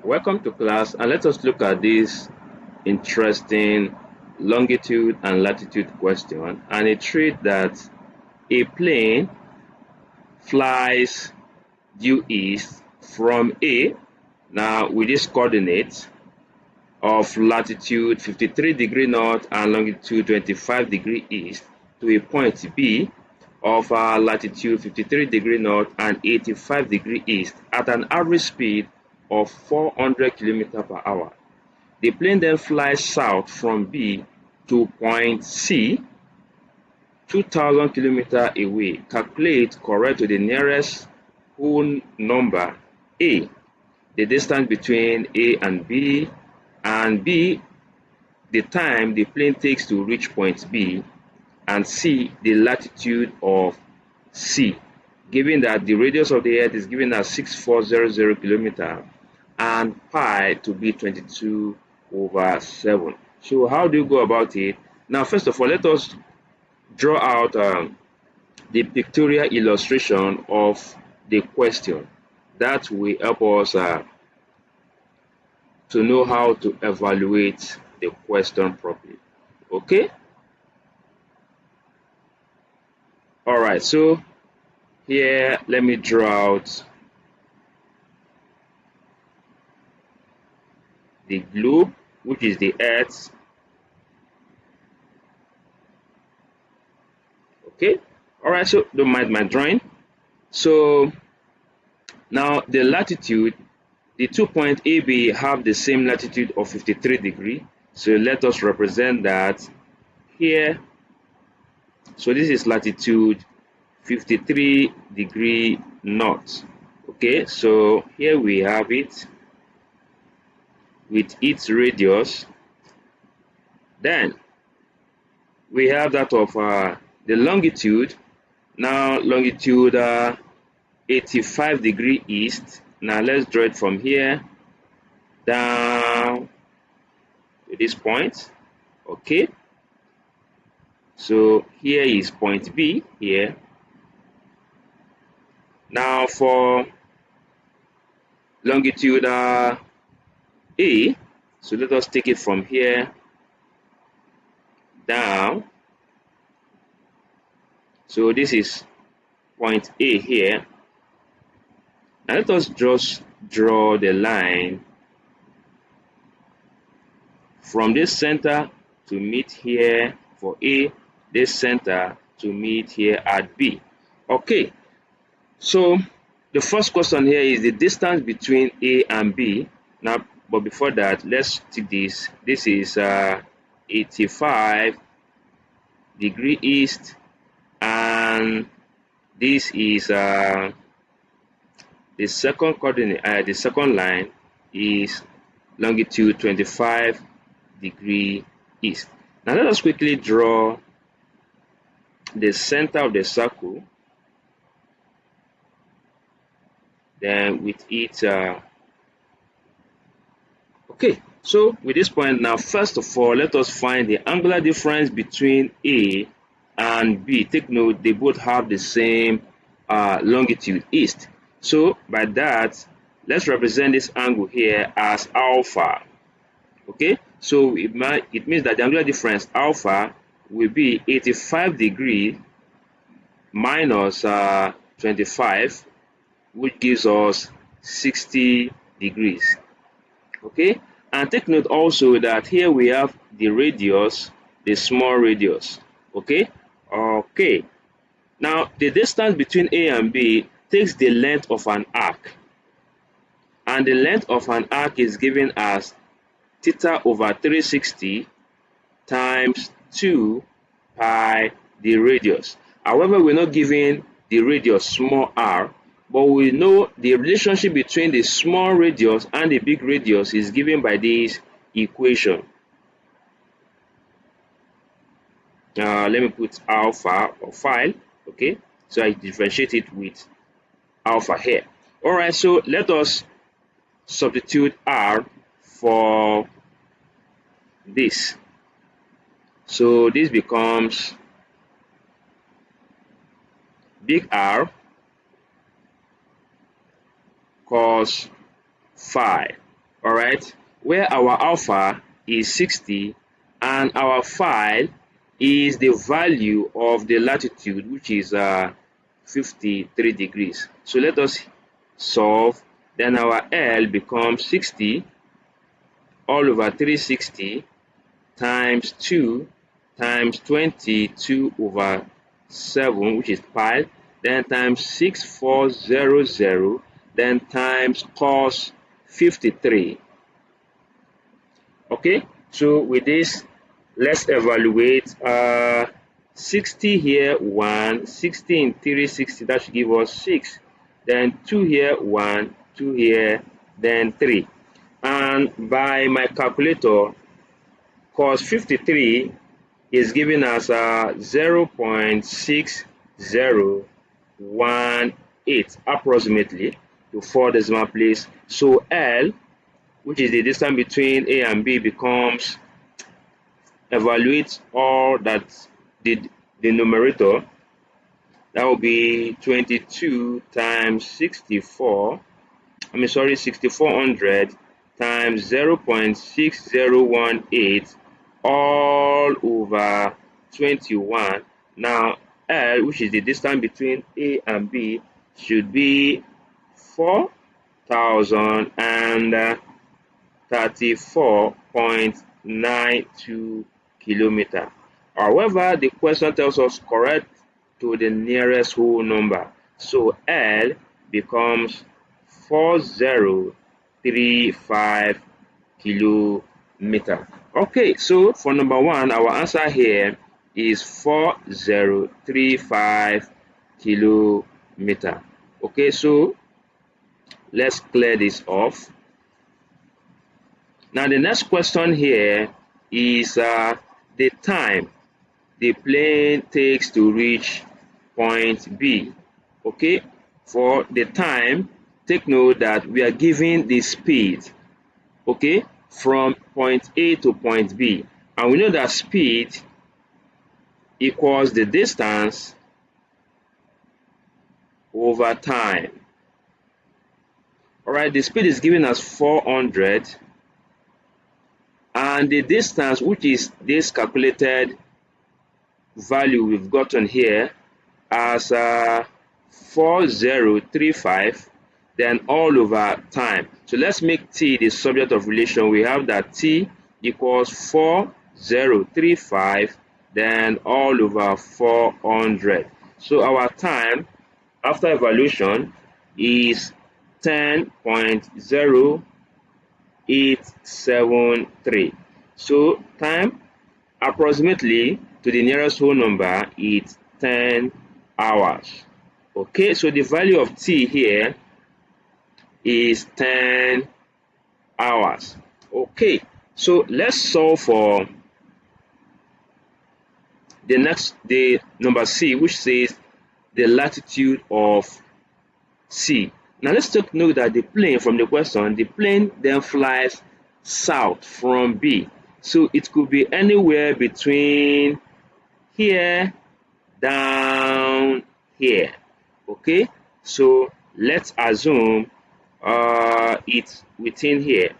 Welcome to class, and let us look at this interesting longitude and latitude question, and it reads that a plane flies due east from A, now with this coordinate of latitude 53 degree north and longitude 25 degree east to a point B of latitude 53 degree north and 85 degree east at an average speed of 400 km per hour. The plane then flies south from B to point C 2000 km away. Calculate correct to the nearest whole number A, the distance between A and B the time the plane takes to reach point B, and C, the latitude of C, given that the radius of the Earth is given as 6400 km and pi to be 22/7. So how do you go about it? Now, first of all, let us draw out the pictorial illustration of the question. That will help us to know how to evaluate the question properly. Okay? All right, so here let me draw out the globe, which is the Earth. Okay, all right, so don't mind my drawing. So now the latitude, the 2 point AB have the same latitude of 53 degree. So let us represent that here. So this is latitude 53 degree north. Okay, so here we have it with its radius. Then we have that of the longitude. Now longitude 85 degree east. Now let's draw it from here down to this point. Okay, so here is point B here. Now for longitude A, so let us take it from here down. So this is point A here. Now let us just draw the line from this center to meet here for A, this center to meet here at B. Okay, so the first question here is the distance between A and B. Now, but before that, let's take this. This is 85 degree east, and this is the second coordinate. The second line is longitude 25 degree east. Now let us quickly draw the center of the circle. Then with it, okay. So with this point now, first of all, let us find the angular difference between A and B. Take note, they both have the same longitude east. So by that, let's represent this angle here as alpha. Okay, so it means that the angular difference alpha will be 85 degree minus 25, which gives us 60 degrees. Okay, and take note also that here we have the radius, the small radius. Okay, now the distance between A and B takes the length of an arc, and the length of an arc is given as theta over 360 times 2 pi the radius. However, we're not given the radius small r, but we know the relationship between the small radius and the big radius is given by this equation. Let me put alpha or phi. Okay, so I differentiate it with alpha here. All right, so let us substitute r for this. So this becomes big R cos phi. all right, where our alpha is 60 and our phi is the value of the latitude, which is 53 degrees. So let us solve. Then our L becomes 60 all over 360 times 2 times 22 over 7, which is pi, then times 6400, then times cos 53. Okay, so with this, let's evaluate 60 here, 1, 60 in 360, that should give us 6, then 2 here, 1, 2 here, then 3. And by my calculator, cos 53 is giving us 0.6018 approximately to 4 decimal place. So L, which is the distance between A and B, becomes, evaluate all that the numerator, that will be 22 times 6400 times 0.6018 all over 21. Now L, which is the distance between A and B, should be 4,034.92 kilometers. However, the question tells us correct to the nearest whole number. So L becomes 4035 kilometers. Okay, so for number 1, our answer here is 4035 kilometers. Okay, so let's clear this off. Now the next question here is the time the plane takes to reach point B. Okay, for the time, take note that we are given the speed, okay, from point A to point B, and we know that speed equals the distance over time. All right, the speed is given as 400, and the distance, which is this calculated value we've gotten here as 4035, then all over time. So let's make t the subject of relation. We have that t equals 4035, then all over 400. So our time after evaluation is 10.0873. So time approximately to the nearest whole number is 10 hours. Okay, so the value of t here is 10 hours. Okay, so let's solve for the number C, which says the latitude of C. Now let's take note that the plane, from the question, the plane then flies south from B. So it could be anywhere between here down here. Okay, so let's assume it's within here,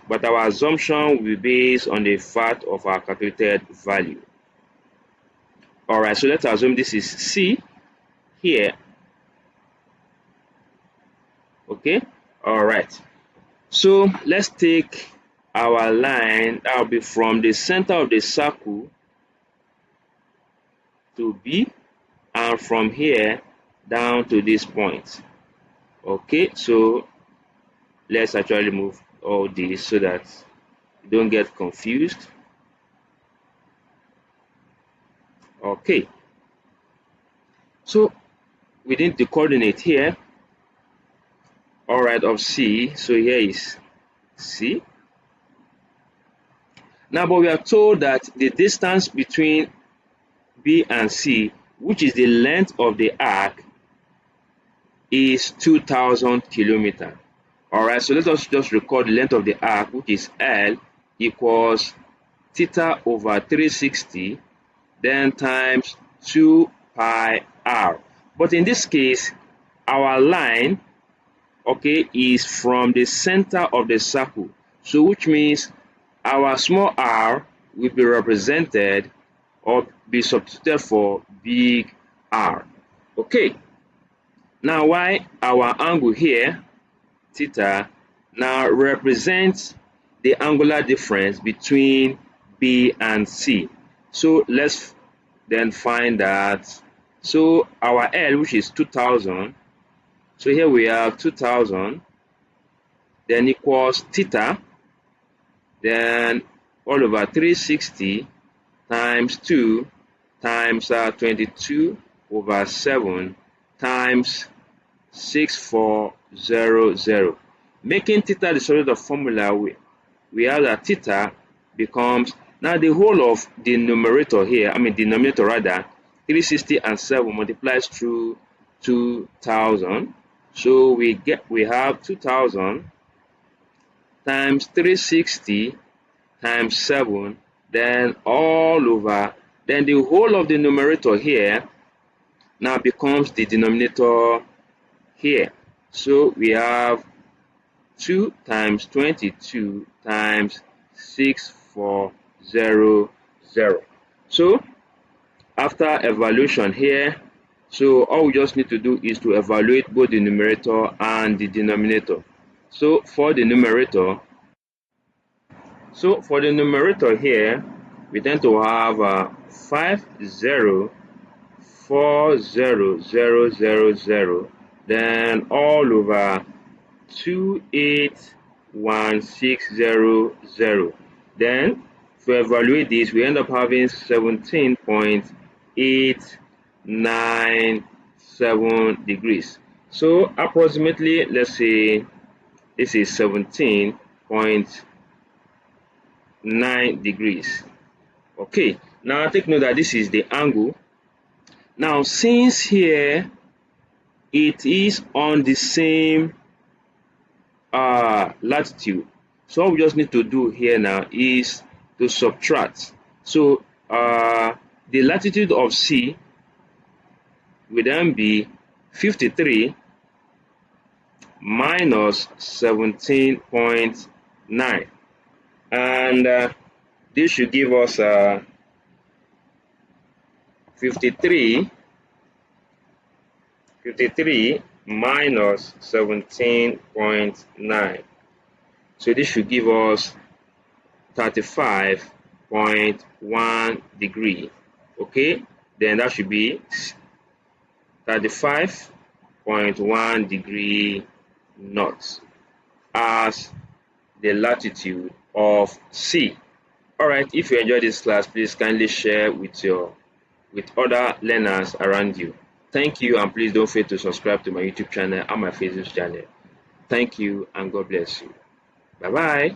but our assumption will be based on the fact of our calculated value. All right, so let's assume this is C here. Okay, all right, so let's take our line that will be from the center of the circle to B, and from here down to this point. Okay, so let's actually move all this so that you don't get confused. Okay, so we need the coordinate here, all right, of C. So here is C. Now, but we are told that the distance between B and C, which is the length of the arc, is 2000 kilometers. All right, so let us just record the length of the arc, which is L, equals theta over 360, then times 2 pi r. But in this case, our line okay, is from the center of the circle. So which means our small r will be represented or be substituted for big R. Okay, now why our angle here, theta, now represents the angular difference between B and C. So let's then find that. So our L, which is 2000, so here we have 2000, then equals theta, then all over 360 times 2 times 22 over 7 times 6400. Making theta the solid of formula, we have that theta becomes, now the whole of the numerator here, denominator rather, 360 and 7 multiplies through 2000. So we have 2000 times 360 times 7, then all over, then the whole of the numerator here now becomes the denominator here. So we have 2 times 22 times 6400. So after evaluation here, so all we just need to do is to evaluate both the numerator and the denominator. So for the numerator, here, we tend to have 504000, then all over 281,600. Then to evaluate this, we end up having 17.897 degrees. So approximately, let's say this is 17.9 degrees. Okay, now take note that this is the angle. Now since here it is on the same latitude, so all we just need to do here now is to subtract. So the latitude of C will then be 53 minus 17.9, and this should give us 53 minus 17.9. So this should give us 35.1 degree. Okay, then that should be 35.1 degree north as the latitude of C. Alright, if you enjoyed this class, please kindly share with other learners around you. Thank you, and please don't forget to subscribe to my YouTube channel and my Facebook channel. Thank you, and God bless you. Bye bye.